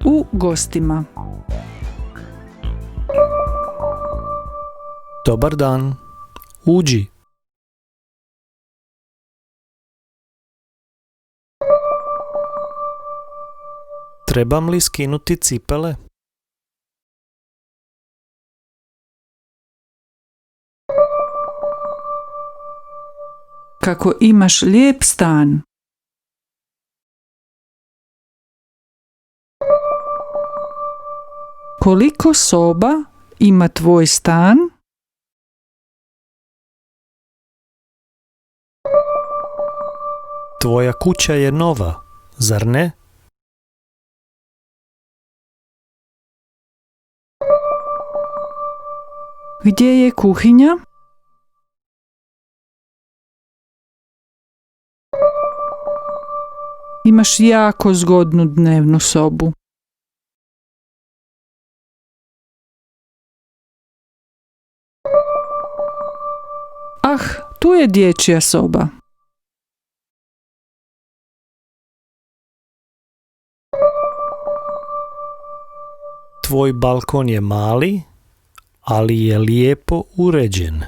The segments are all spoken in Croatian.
u gostima. Dobar dan, uđi. Trebam li skinuti cipele? Kako imaš lijep stan. Koliko soba ima tvoj stan? Tvoja kuća je nova, zar ne? Gdje je kuhinja? Imaš jako zgodnu dnevnu sobu. Ah, tu je dječja soba. Tvoj balkon je mali, ali je lijepo uređen.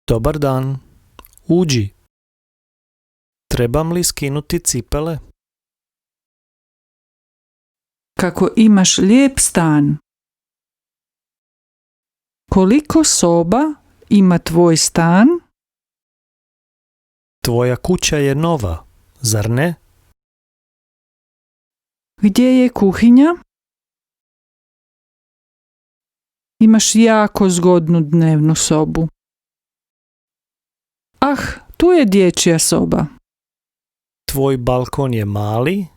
Dobar dan, uđi. Trebam li skinuti cipele? Kako imaš lijep stan. Koliko soba ima tvoj stan? Tvoja kuća je nova, zar ne? Gdje je kuhinja? Imaš jako zgodnu dnevnu sobu. Ah, tu je dječja soba. Tvoj balkon je mali,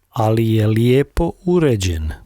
ali je lijepo uređen.